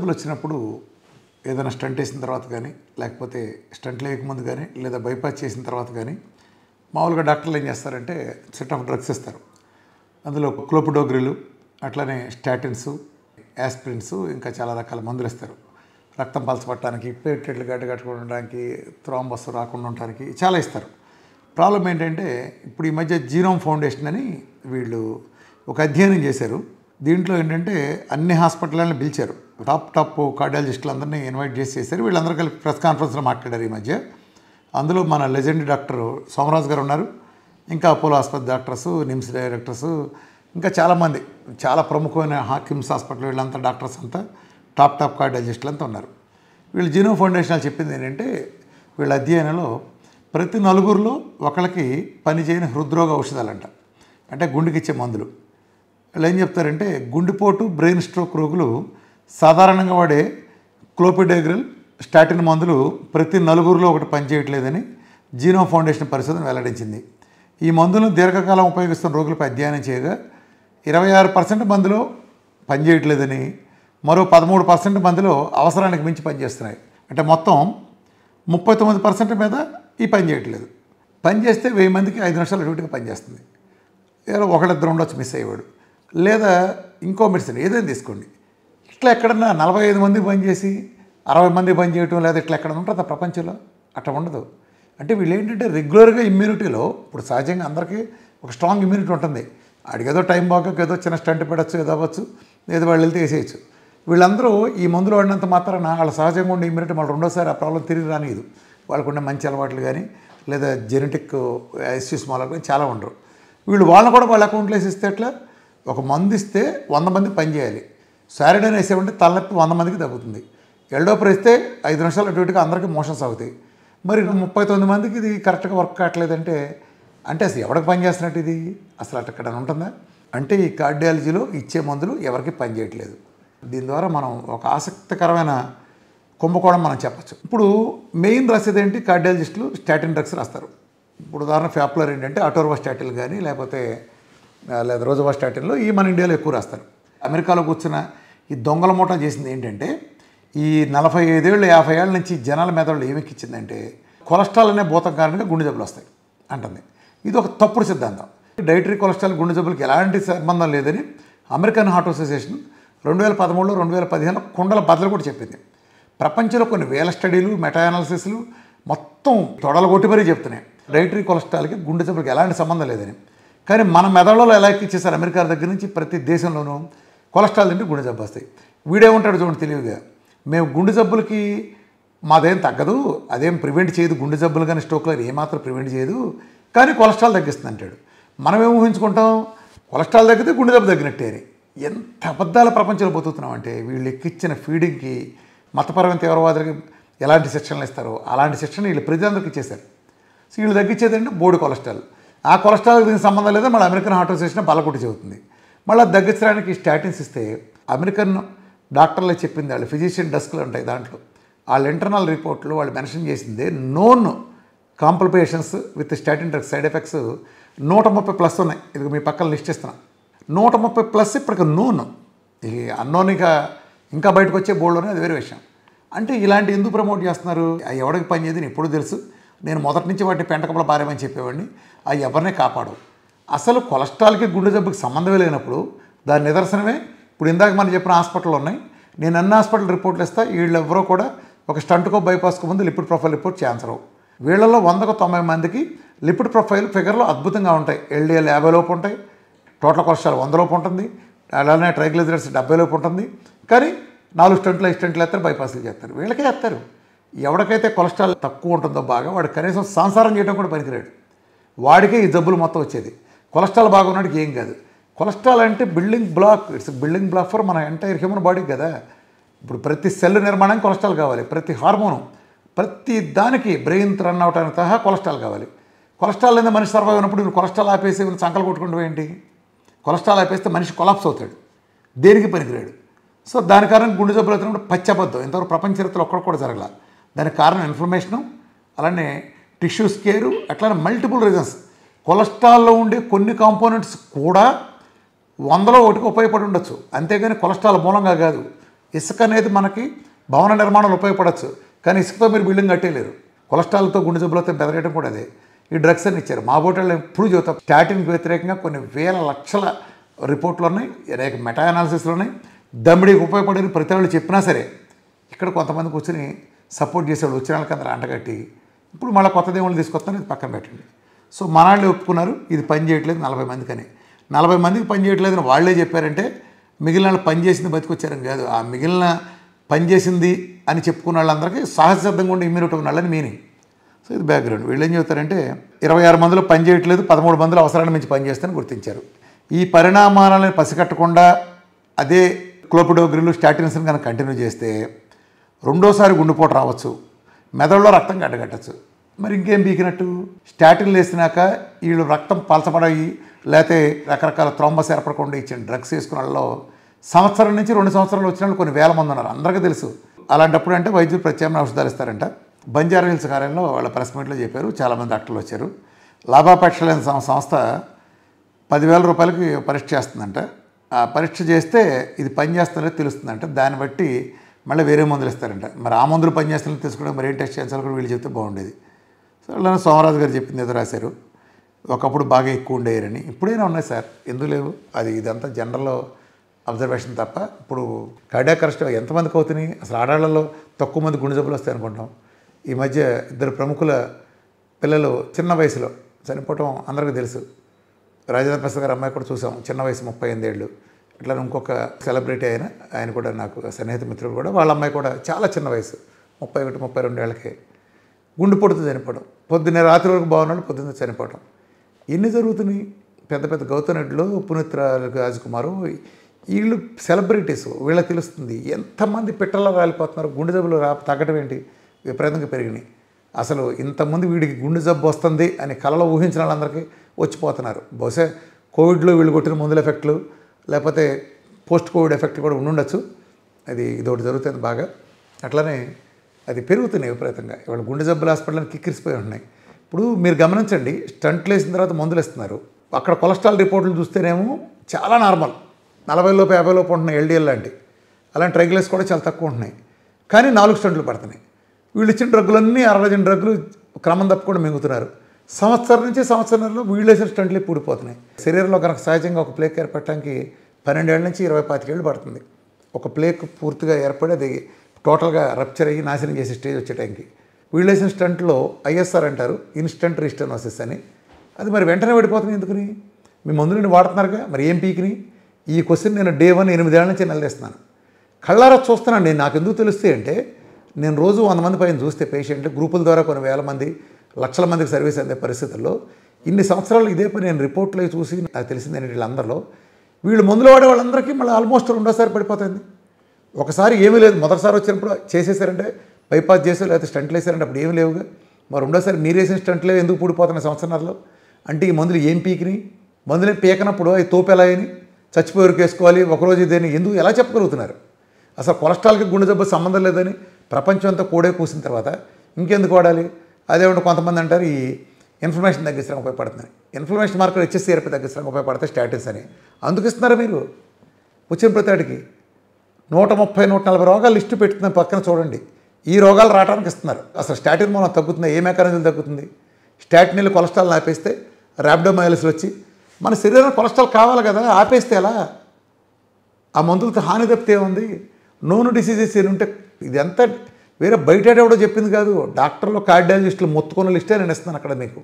జబ్బులు వచ్చినప్పుడు ఏదైనా స్టంట్ వేసిన తర్వాత కానీ లేకపోతే స్టంట్ లేకముందు కానీ లేదా బైపాస్ చేసిన తర్వాత కానీ మామూలుగా డాక్టర్లు ఏం చేస్తారంటే సెట్ ఆఫ్ డ్రగ్స్ ఇస్తారు. అందులో క్లోపిడోగ్రిల్, అట్లనే స్టాటిన్స్, యాస్పిరిన్స్, ఇంకా చాలా రకాల మందులు ఇస్తారు. రక్తం పలచబట్టడానికి, ప్లేట్లెట్లు గడ్డగట్టుకోవడానికి, థ్రాంబస్ రాకుండా ఉండడానికి చాలా ఇస్తారు. ప్రాబ్లం ఏంటంటే ఇప్పుడు ఈ మధ్య జీనోమ్ ఫౌండేషన్ అని వీళ్ళు ఒక అధ్యయనం చేశారు. దీంట్లో ఏంటంటే అన్ని హాస్పిటల్ని పిలిచారు, టాప్ కార్డియాలజిస్టులు అందరినీ ఇన్వైట్ చేశారు. వీళ్ళందరూ కలిపి ప్రెస్ కాన్ఫరెన్స్లో మాట్లాడారు ఈ మధ్య. అందులో మన లెజెండ్ డాక్టర్ సోమరాజ్ గారు ఉన్నారు, ఇంకా అపోలో ఆసుపత్రి డాక్టర్స్, నిమ్స్ డైరెక్టర్స్, ఇంకా చాలామంది చాలా ప్రముఖమైన కిమ్స్ హాస్పిటల్ వీళ్ళంతా డాక్టర్స్ అంతా టాప్ కార్డియాలజిస్టులు అంతా ఉన్నారు. వీళ్ళు జీనోమ్ ఫౌండేషన్ చెప్పింది ఏంటంటే వీళ్ళ అధ్యయనంలో ప్రతి నలుగురిలో ఒకళ్ళకి పనిచేయని హృద్రోగ ఔషధాలంట, అంటే గుండెకి ఇచ్చే మందులు. వీళ్ళు ఏం చెప్తారంటే గుండెపోటు, బ్రెయిన్ స్ట్రోక్ రోగులు సాధారణంగా వాడే క్లోపిడోగ్రెల్, స్టాటిన్ మందులు ప్రతి నలుగురిలో ఒకటి పనిచేయట్లేదని జీనోమ్ ఫౌండేషన్ పరిశోధన వెల్లడించింది. ఈ మందులను దీర్ఘకాలం ఉపయోగిస్తున్న రోగులపై అధ్యయనం చేయగా 26% మందిలో పనిచేయట్లేదని, మరో 13% మందిలో అవసరానికి మించి పనిచేస్తున్నాయి. అంటే మొత్తం 39% మీద ఈ పని చేయట్లేదు. పని చేస్తే 1000 మందికి 5 నిమిషాలు డ్యూటీగా పనిచేస్తుంది. ఏదో ఒకళ్ళిద్దరు ఉండొచ్చు మిస్ అయ్యేవాడు. లేదా ఇంకో మెడిసిన్ ఏదైనా తీసుకోండి, ఇట్లా ఎక్కడన్నా 45 మందికి పనిచేసి 60 మందికి పని చేయటం, లేదా ఇట్లా ఎక్కడ ఉంటుందా ప్రపంచంలో? అట్లా ఉండదు. అంటే వీళ్ళు ఏంటంటే రెగ్యులర్గా ఇమ్యూనిటీలో ఇప్పుడు సహజంగా అందరికీ ఒక స్ట్రాంగ్ ఇమ్యూనిటీ ఉంటుంది. అడిగేదో టైం బాగా ఏదో చిన్న స్టంట్ పెడచ్చు, ఏదో అవ్వచ్చు, ఏదో వాళ్ళు వెళ్తే వేసేయచ్చు. వీళ్ళందరూ ఈ మందులు వాడినంత మాత్రాన వాళ్ళ సహజంగా ఉండే ఇమ్యూనిటీ మళ్ళీ రెండోసారి ఆ ప్రాబ్లం తిరిగి రానిది. వాళ్ళకు ఉండే మంచి అలవాట్లు కానీ లేదా జెనెటిక్ ఇష్యూస్ మూలంగా కానీ చాలా ఉండరు. వీళ్ళు వాళ్ళని కూడా వాళ్ళ అకౌంట్లో వేసిస్తే ఎట్లా? ఒక మందు ఇస్తే 100 మంది పని చేయాలి. సారిడైన్ వేసేవంటే తలనొప్పి 100 మందికి తగ్గుతుంది. ఎల్డోపర్ ఇస్తే 5 నిమిషాల డ్యూటీగా అందరికీ మోషన్స్ అవుతాయి. మరి 39 మందికి ఇది కరెక్ట్గా వర్క్ కావట్లేదంటే అంటే అసలు ఎవరికి పని చేస్తున్నట్టు ఇది? అసలు అక్కడ ఉంటుందా? అంటే ఈ కార్డియాలజీలో ఇచ్చే మందులు ఎవరికి పని చేయట్లేదు. దీని ద్వారా మనం ఒక ఆసక్తికరమైన కుంభకోణం మనం చెప్పచ్చు. ఇప్పుడు మెయిన్ రాసేది ఏంటి? కార్డియాలజిస్టులు స్టాటిన్ డ్రగ్స్ రాస్తారు. ఇప్పుడు ఉదాహరణ పాపులర్ ఏంటంటే అటోర్వాస్టాటిన్ కానీ లేకపోతే లేదా రోజోవాస్టాటిన్లో ఈ మన ఇండియాలో ఎక్కువ రాస్తారు. అమెరికాలో కూర్చున్న ఈ దొంగల మూట చేసింది ఏంటంటే ఈ 45 ఏళ్ళు 50 ఏళ్ళ నుంచి జనాల మెదడులో ఏమెక్కిచ్చిందంటే కొలెస్ట్రాల్ అనే భూతం కారణంగా గుండె జబ్బులు వస్తాయి అంటుంది. ఇది ఒక తప్పుడు సిద్ధాంతం. డైటరీ కొలెస్ట్రాల్ గుండె జబ్బులకి ఎలాంటి సంబంధం లేదని అమెరికన్ హార్ట్ అసోసియేషన్ 2013లో 2015లో కుండల బదులు కూడా చెప్పింది. ప్రపంచంలో కొన్ని వేల స్టడీలు, మెటా అనాలిసిస్లు మొత్తం తొడలు కొట్టి మరీ చెప్తున్నాయి డైటరీ కొలెస్ట్రాల్కి గుండె జబ్బులకి ఎలాంటి సంబంధం లేదని. కానీ మన మెదడులో ఎలా ఎక్కిచ్చేసారు అమెరికా దగ్గర నుంచి ప్రతి దేశంలోనూ కొలెస్ట్రాల్ తింటే గుండె జబ్బు వస్తాయి. వీడేమంటాడు చూడండి తెలివిగా, మేము గుండె జబ్బులకి మాదేం తగ్గదు, అదేం ప్రివెంట్ చేయదు, గుండె జబ్బులు కానీ స్ట్రోక్లు ఏమాత్రం ప్రివెంట్ చేయదు, కానీ కొలెస్ట్రాల్ తగ్గిస్తుంది అంటాడు. మనమేం ఊహించుకుంటాం? కొలెస్ట్రాల్ తగ్గితే గుండె జబ్బు తగ్గినట్టే అని. ఎంత అబద్ధాల ప్రపంచంలో బతుకుతున్నాం అంటే వీళ్ళు ఎక్కిచ్చిన ఫీడింగ్కి మతపరమైన తీవ్రవాదులకి ఎలాంటి శిక్షణలు ఇస్తారో అలాంటి శిక్షణ వీళ్ళు ప్రజలందరికీ ఇచ్చేశారు. సో వీళ్ళు తగ్గించేదంటే బోడి కొలెస్ట్రాల్. ఆ కొలెస్ట్రాల్కి దీనికి సంబంధం లేదా మళ్ళీ అమెరికన్ హార్ట్ అసోసియేషన్ బలకొట్టి చెబుతుంది. మళ్ళీ తగ్గించడానికి స్టాటిన్స్ ఇస్తే అమెరికన్ డాక్టర్లే చెప్పింది, వాళ్ళు ఫిజిషియన్ డెస్క్లు ఉంటాయి దాంట్లో వాళ్ళ ఇంటర్నల్ రిపోర్ట్లు వాళ్ళు మెన్షన్ చేసిందే known complications with statin drugs side effects 130+ ఉన్నాయి. ఇది మీ పక్కన లిస్ట్ ఇస్తున్నా. 130+ ఇప్పటికి నోన్. ఈ అన్నోన్ ఇంకా బయటకు వచ్చే బోర్డులోనే అది వేరే విషయం. అంటే ఇలాంటి ఎందుకు ప్రమోట్ చేస్తున్నారు? అవి ఎవరికి పని చేయదు ఎప్పుడు తెలుసు. నేను మొదటి నుంచి వాటిని పెంటకపల పారేమని చెప్పేవాడిని. అవి ఎవరినే కాపాడవు. అసలు కొలెస్ట్రాల్కి గుండె జబ్బుకి సంబంధమే లేనప్పుడు దాని నిదర్శనమే ఇప్పుడు ఇందాక మనం చెప్పిన హాస్పిటల్ ఉన్నాయి. నేను అన్ని హాస్పిటల్ రిపోర్ట్లు ఇస్తా, వీళ్ళు ఎవరో కూడా ఒక స్టంట్కో బైపాస్కో ముందు లిపిడ్ ప్రొఫైల్ రిపోర్ట్ ఛాన్సర్ అవ్వు. వీళ్ళలో 100కు 90 మందికి లిపిడ్ ప్రొఫైల్ ఫిగర్లు అద్భుతంగా ఉంటాయి. ఎల్డిఎల్ 50 లోపు ఉంటాయి, టోటల్ కొలెస్ట్రాల్ 100 లోపు ఉంటుంది, అలానే ట్రైగ్లిజరైడ్స్ 70 లోపు ఉంటుంది. కానీ 4 స్టంట్లు 5 స్టంట్లు వేస్తారు, బైపాస్లు చేస్తారు. వీళ్ళకే వేస్తారు. ఎవరికైతే కొలెస్ట్రాల్ తక్కువ ఉంటుందో బాగా వాడు కనీసం సంసారం చేయడం కూడా పనికిరాడు. వాడికే ఈ జబ్బులు మొత్తం వచ్చేది. కొలెస్ట్రాల్ బాగున్నాడికి ఏం కాదు. కొలెస్ట్రాల్ అంటే building block, it's building block for మన ఎంటైర్ హ్యూమన్ బాడీకి కదా. ఇప్పుడు ప్రతి సెల్ నిర్మాణానికి కొలెస్ట్రాల్ కావాలి, ప్రతి హార్మోను, ప్రతి దానికి బ్రెయిన్ రన్ అవడానికి సహా కొలెస్ట్రాల్ కావాలి. కొలెస్ట్రాల్ లేదా మనిషి సర్వైవ్ అయినప్పుడు నువ్వు కొలెస్ట్రాల్ ఆపేసి సంకలు కొట్టుకుంటూ ఏంటి? కొలెస్ట్రాల్ ఆపేస్తే మనిషి కొలాప్స్ అవుతాడు, దేనికి పనికిరాడు. సో దాని కారణం గుండె జబ్బులు అవుతున్నప్పుడు పచ్చబద్ధం ఇంతవరకు ప్రపంచ చరిత్రలో ఒక్కడు కూడా జరగల. దానికి కారణం ఇన్ఫ్లమేషను, అలానే టిష్యూ స్కేరు, అట్లానే మల్టిపుల్ రీజన్స్. కొలెస్ట్రాల్లో ఉండే కొన్ని కాంపోనెంట్స్ కూడా 100లో 1కి ఉపయోగపడి ఉండొచ్చు, అంతేగాని కొలెస్ట్రాల్ మూలంగా కాదు. ఇసుక అనేది మనకి భవన నిర్మాణంలో ఉపయోగపడవచ్చు, కానీ ఇసుకతో మీరు బిల్డింగ్ కట్టేయలేరు. కొలెస్ట్రాల్తో గుండె జబ్బులతో బెదరేయడం కూడా అదే. ఈ డ్రగ్స్ అని ఇచ్చారు. మా బోటల్లో ఎప్పుడు చెబుతాం, స్టాటిన్కి వ్యతిరేకంగా కొన్ని వేల లక్షల రిపోర్ట్లు ఉన్నాయి, అనేక మెటా అనాలిసిస్లు ఉన్నాయి. దమ్మిడికి ఉపయోగపడేది ప్రతి వాళ్ళు చెప్పినా సరే ఇక్కడ కొంతమంది కూర్చొని సపోర్ట్ చేసేవాళ్ళు వచ్చిన వాళ్ళకి అందరూ అంటగట్టి ఇప్పుడు మళ్ళీ కొత్త దేవుళ్ళు తీసుకొస్తాను, ఇది పక్కన పెట్టండి. సో మనాళ్ళు ఒప్పుకున్నారు ఇది పని చేయట్లేదు 40 మందికని. 40 మందికి పని చేయట్లేదని వాళ్ళే చెప్పారంటే మిగిలిన వాళ్ళు పని చేసింది బతికొచ్చారని కాదు, ఆ మిగిలిన పని చేసింది అని చెప్పుకున్న వాళ్ళందరికీ సహజసిద్ధంగా ఉండి ఇమ్యూనిటీ ఉన్న వాళ్ళని మీనింగ్. సో ఇది బ్యాక్గ్రౌండ్. వీళ్ళు ఏం చెబుతారంటే 26 మందిలో పని చేయట్లేదు, 13 మందిలో అవసరాన్ని మించి పని చేస్తారని గుర్తించారు. ఈ పరిణామాలను పసిగట్టకుండా అదే క్లోపిడోగ్రిల్ స్టాటిన్స్ కనుక కంటిన్యూ చేస్తే రెండోసారి గుండెపోటు రావచ్చు, మెదడులో రక్తం గడ్డగట్టచ్చు. మరి ఇంకేం బీకినట్టు? స్టాటిన్లు వేసినాక వీళ్ళు రక్తం పలచబడాయి లేకపోతే రకరకాల థ్రోంబస్ ఏర్పడకుండా ఇచ్చిన డ్రగ్స్ వేసుకున్న వాళ్ళలో సంవత్సరం నుంచి 2 సంవత్సరాలు వచ్చిన వాళ్ళు కొన్ని వేల మంది ఉన్నారు, అందరికీ తెలుసు. అలాంటప్పుడు అంటే వైద్యులు ప్రత్యామ్నాయ ఔషధాలు ఇస్తారంట. బంజారా హిల్స్ కార్యంలో వాళ్ళ ప్రెస్ మీట్లో చెప్పారు, చాలామంది డాక్టర్లు వచ్చారు. లాభాపేక్షలేని సంస్థ 10,000 రూపాయలకి పరీక్ష చేస్తుందంట. ఆ పరీక్ష చేస్తే ఇది పని చేస్తుందో తెలుస్తుందంట. దాన్ని బట్టి మళ్ళీ వేరే మందులు ఇస్తారంట. మరి ఆ మందులు పని చేస్తుందో తెలుసుకోవడం మరి ఏం టెస్ట్ చేయాలి కూడా వీళ్ళు చెప్తే బాగుండేది. సో అలానే సోమరాజు గారు చెప్పింది ఏదో రాశారు, ఒకప్పుడు బాగా ఎక్కువ ఉండేయరని. ఇప్పుడైనా ఉన్నాయి సార్, ఎందుకు లేవు? అది ఇదంతా జనరల్లో అబ్జర్వేషన్ తప్ప. ఇప్పుడు కార్డియాక్ అరెస్ట్ ఎంతమందికి అవుతున్నాయి? అసలు ఆడాళ్లలో తక్కువ మంది గుండె జబ్బులు వస్తాయి అనుకుంటాం. ఈ మధ్య 2 ప్రముఖుల పిల్లలు చిన్న వయసులో చనిపోవటం అందరికీ తెలుసు. రాజేంద్ర ప్రసాద్ గారు అమ్మాయి కూడా చూసాం, చిన్న వయసు 38 ఏళ్ళు. ఇట్లా ఇంకొక సెలబ్రిటీ ఆయన కూడా నాకు సన్నిహిత మిత్రుడు కూడా, వాళ్ళ అమ్మాయి కూడా చాలా చిన్న వయసు 31, 32 ఏళ్ళకే గుండెపోటుతో చనిపోవడం. పొద్దున్నే రాత్రి వరకు బాగున్నాడు, పొద్దున్నే చనిపోవడం. ఎన్ని జరుగుతున్నాయి? పెద్ద పెద్ద గౌతమ్ రెడ్డిలో, పునీత్ రాజ్కుమారు, వీళ్ళు సెలబ్రిటీస్, వీళ్ళకి తెలుస్తుంది ఎంతమంది పిట్టల్లో రాలిపోతున్నారు. గుండె జబ్బులు తగ్గడం ఏంటి? విపరీతంగా పెరిగినాయి. అసలు ఇంతమంది వీడికి గుండె జబ్బు వస్తుంది అని కలలో ఊహించిన వాళ్ళందరికీ వచ్చిపోతున్నారు. బహుశా కోవిడ్లో వీళ్ళు కొట్టిన మందుల ఎఫెక్ట్లు లేకపోతే పోస్ట్ కోవిడ్ ఎఫెక్ట్ కూడా ఉండుండొచ్చు. ఇదొకటి జరుగుతుంది బాగా. అట్లనే అది పెరుగుతున్నాయి విపరీతంగా. ఇవాళ గుండె జబ్బుల హాస్పిటల్ని కిక్కిరిసిపోయి ఉంటున్నాయి. ఇప్పుడు మీరు గమనించండి, స్టంట్లు వేసిన తర్వాత మందులు ఇస్తున్నారు. అక్కడ కొలెస్ట్రాల్ రిపోర్టులు చూస్తేనేమో చాలా నార్మల్, 40 లోపు 50 లోపు ఉంటున్నాయి ఎల్డిఎల్ లాంటి. అలాంటి ట్రైగ్లైసెరిడ్స్ కూడా చాలా తక్కువ ఉంటున్నాయి. కానీ 4 స్టంట్లు పడుతున్నాయి. వీళ్ళు ఇచ్చిన డ్రగ్గులన్నీ 60 డ్రగ్గులు క్రమం తప్పకుండా మింగుతున్నారు. సంవత్సరం నుంచి సంవత్సరంలో వీళ్ళు వేసిన స్టంట్లు పూడిపోతున్నాయి. శరీరంలో కనుక సహజంగా ఒక ప్లేక్ ఏర్పడటానికి 12 ఏళ్ళ నుంచి 25 ఏళ్ళు పడుతుంది. ఒక ప్లేక్ పూర్తిగా ఏర్పడి అది టోటల్గా రప్చర్ అయ్యి నాశనం చేసే స్టేజ్ వచ్చే టైంకి వీళ్ళు వేసిన స్టంట్లో ఐఎస్ఆర్ అంటారు, ఇన్స్టంట్ రీస్టెనోసిస్ అని. అది మరి వెంటనే పడిపోతుంది ఎందుకని? మీ మందులని వాడుతున్నారుగా, మరి ఏం పీకిని? ఈ క్వశ్చన్ నేను డే 1 8 ఏళ్ళ నుంచి నిలదీస్తున్నాను. కళ్ళారా చూస్తున్నాను నేను. నాకు ఎందుకు తెలుస్తాయి అంటే, నేను రోజు 100 మంది పైన చూస్తే పేషెంట్లు గ్రూపుల ద్వారా కొన్ని వేల మంది, లక్షల మందికి సర్వీస్ అందే పరిస్థితుల్లో ఇన్ని సంవత్సరాలు ఇదే పని నేను రిపోర్ట్లో చూసి నాకు తెలిసింది వీళ్ళందరిలో వీళ్ళు మందులు వాడే వాళ్ళందరికీ మళ్ళీ ఆల్మోస్ట్ రెండోసారి పడిపోతుంది. ఒకసారి ఏమీ లేదు, మొదటిసారి వచ్చినప్పుడు చేసేసారంటే బైపాస్ చేసారు, లేకపోతే స్టంట్లు వేసారంటే అప్పుడు ఏమీ లేవుగా. మరి రెండోసారి మీరు వేసిన స్టంట్లే ఎందుకు పూడిపోతున్నాయి సంవత్సరాల్లో? అంటే ఈ మందులు ఏం పీకిని? మందులే పీకనప్పుడు అవి తోపు ఎలా అని చచ్చిపోయేవరకు వేసుకోవాలి, ఒకరోజు ఇదేని ఎందుకు ఎలా చెప్పగలుగుతున్నారు? అసలు కొలెస్ట్రాల్కి గుండె జబ్బు సంబంధం లేదని ప్రపంచం అంతా కోడే కూసిన తర్వాత ఇంకెందుకు వాడాలి? అదేమంటే కొంతమంది అంటారు ఈ ఇన్ఫ్లమేషన్ తగ్గించడానికి ఉపయోగపడుతుంది. ఇన్ఫ్లమేషన్ మార్కర్ హెచ్ఎస్సిఆర్పి తగ్గించడానికి ఉపయోగపడతాయి స్టాటిన్స్ అని. అందుకు ఇస్తున్నారా మీరు? వచ్చిన ప్రతివాడికి 130, 140 రోగాలు లిస్టు పెట్టుతున్న పక్కన చూడండి. ఈ రోగాలు రావడానికి ఇస్తున్నారు. అసలు స్టాటిన్ మూలం తగ్గుతుంది, ఏ మెకానిజం తగ్గుతుంది? స్టాటిన్లు కొలెస్ట్రాల్ ఆపేస్తే ర్యాపిడోమైలిస్లు వచ్చి మన శరీరం కొలెస్ట్రాల్ కావాలి కదా, ఆపేస్తే ఎలా? ఆ మందులతో హాని తప్పితే ఉంది. నోను డిసీజెస్ ఏమి ఉంటే ఇదంతా వేరే బయట ఎవడో చెప్పింది కాదు, డాక్టర్లు కార్డియాలజిస్టులు మొత్తుకున్న లిస్టే నేను ఇస్తున్నాను అక్కడ మీకు.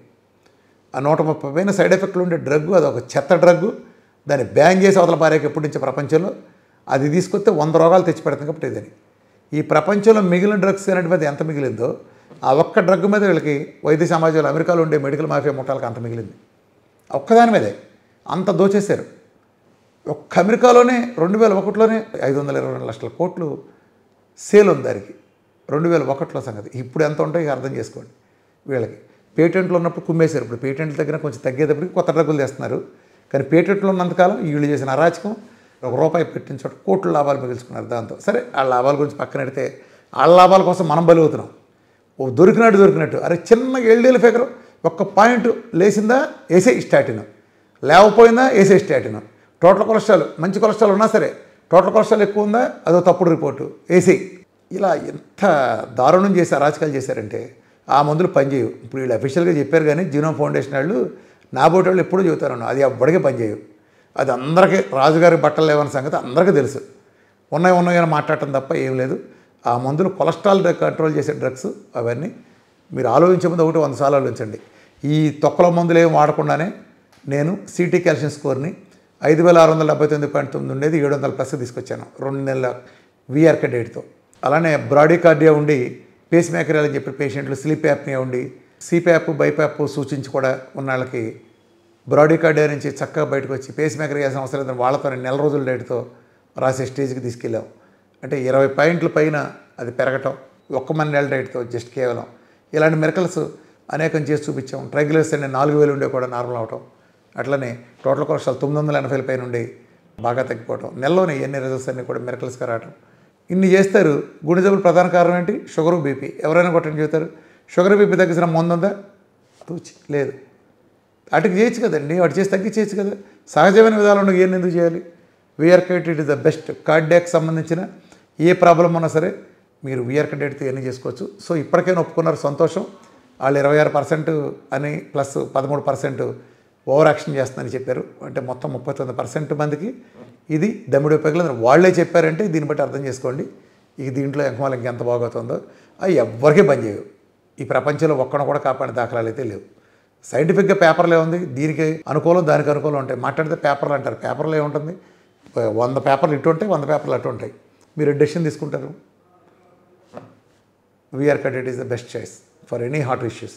ఆ 130 పైన సైడ్ ఎఫెక్ట్లు ఉండే డ్రగ్గు, అది ఒక చెత్త డ్రగ్గు, దాన్ని బ్యాన్ చేసి అవతల పారేకి ఎప్పటి నుంచో ప్రపంచంలో అది తీసుకొస్తే 100 రోగాలు తెచ్చిపెడతాం కాబట్టి ఇదని. ఈ ప్రపంచంలో మిగిలిన డ్రగ్స్ అనేటి మీద ఎంత మిగిలిందో ఆ ఒక్క డ్రగ్ మీద వీళ్ళకి వైద్య సమాజంలో అమెరికాలో ఉండే మెడికల్ మాఫియా ముఠాలకు అంత మిగిలింది. ఒక్కదాని మీదే అంత దోచేశారు. ఒక్క అమెరికాలోనే 2001లోనే 522 లక్షల కోట్లు సేల్ ఉంది దానికి. 2001లో సంగతి. ఇప్పుడు ఎంత ఉంటాయో అర్థం చేసుకోండి. వీళ్ళకి పేటెంట్లు ఉన్నప్పుడు కుమ్మేశారు. ఇప్పుడు పేటెంట్ల దగ్గర కొంచెం తగ్గేటప్పటికి కొత్త డ్రగ్గులు తెస్తున్నారు. కానీ పేటెంట్లు ఉన్నంతకాలం వీళ్ళు చేసిన అరాచకం, ₹1 పెట్టిన చోట కోట్ల లాభాలు మిగుల్చుకున్నారు దాంతో. సరే ఆ లాభాల గురించి పక్కన పెడితే వాళ్ళ లాభాల కోసం మనం బలి అవుతున్నాం. ఓ దొరికినట్టు అరే చిన్న ఎల్డీఎల్ ఫిగర్ ఒక్క పాయింట్ లేచిందా వేసే స్టాటిన్, లేకపోయిందా వేసే స్టాటిన్. టోటల్ కొలెస్ట్రాల్ మంచి కొలెస్ట్రాల్ ఉన్నా సరే టోటల్ కొలెస్ట్రాల్ ఎక్కువ ఉందా, అదో తప్పుడు రిపోర్టు వేసి ఇలా ఎంత దారుణం చేసి అరాచకాలు చేశారంటే ఆ మందులు పనిచేయవు. ఇప్పుడు వీళ్ళు అఫీషియల్గా చెప్పారు కానీ జీనోమ్ ఫౌండేషన్ వాళ్ళు నా బోటి వాళ్ళు ఎప్పుడూ చెబుతారు అది ఎవ్వడికే పనిచేయవు. అది అందరికీ రాజుగారి బట్టలు లేవన్న సంగతి అందరికీ తెలుసు. ఉన్నాయని మాట్లాడటం తప్ప ఏం లేదు. ఆ మందులు కొలెస్ట్రాల్ కంట్రోల్ చేసే డ్రగ్స్ అవన్నీ మీరు ఆలోచించే ముందు ఒకటి 100 సార్లు ఆలోచించండి. ఈ తొక్కల మందులు ఏం వాడకుండానే నేను సిటీ కాల్షియం స్కోర్ని 5679.9 ఉండేది 700+ తీసుకొచ్చాను 2 నెలల VRK డేట్తో. అలానే బ్రాడీకార్డియా ఉండి పేస్ మేకర్ అని చెప్పి పేషెంట్లు, స్లీప్ యాప్నియా ఉండి సిప్యాప్ బైప్యాప్ సూచించి కూడా ఉన్న వాళ్ళకి బ్రాడీకార్డియా నుంచి చక్కగా బయటకు వచ్చి పేస్ మేకర్ వేసిన అవసరం లేదని వాళ్ళతో నెల రోజుల డేట్తో రాసే స్టేజ్కి తీసుకెళ్ళాం. అంటే 20 పాయింట్ల పైన అది పెరగటం 1 మంది నెల డేట్తో జస్ట్ కేవలం. ఇలాంటి మిరకల్స్ అనేకం చేసి చూపించాం. ట్రైగ్లిసరైడ్స్ అనే 4000 ఉండే కూడా నార్మల్ అవటం, అట్లనే టోటల్ కొలెస్ట్రాల్ 980 పైన ఉండి బాగా తగ్గిపోవటం, నెలలోనే ఎన్ని రిజల్ట్స్ అన్నీ కూడా మిరకల్స్గా రావటం. ఇన్ని చేస్తారు. గుండె జబ్బుల ప్రధాన కారణం ఏంటి? Sugar, BP. ఎవరైనా కొట్టని చెబుతారు. షుగర్, బీపీ తగ్గించిన మందు ఉందా? తూచి లేదు. వాటికి చేయొచ్చు కదండి, వాటి చేసి తగ్గించేయచ్చు కదా. సహజమైన విధానంలో ఏం ఎందుకు చేయాలి? VRK it is the best. Cardiac సంబంధించిన ఏ ప్రాబ్లం ఉన్నా సరే మీరు VRK డేట్తో ఇవన్నీ చేసుకోవచ్చు. సో ఇప్పటికైనా ఒప్పుకున్నారు, సంతోషం. వాళ్ళు 26% అని ప్లస్ 13% ఓవర్ యాక్షన్ చేస్తుందని చెప్పారు. అంటే మొత్తం 39% మందికి ఇది దమ్ముడు ఉపయోగం వాళ్ళే చెప్పారంటే దీన్ని బట్టి అర్థం చేసుకోండి. ఇక దీంట్లో ఎంకమాలు ఇంకెంత బాగవుతుందో. అవి ఎవ్వరికీ పనిచేయవు. ఈ ప్రపంచంలో ఒక్కడు కూడా కాపాడే దాఖలాలు అయితే లేవు. సైంటిఫిక్గా పేపర్లో ఉంది, దీనికి అనుకూలం దానికి అనుకూలం ఉంటాయి. మాట్లాడితే పేపర్లు అంటారు. పేపర్లో ఏముంటుంది? 100 పేపర్లు ఇటు ఉంటాయి, 100 పేపర్లు అటు ఉంటాయి. మీరు డెసిషన్ తీసుకుంటారు. VRK is the best choice for any heart issues.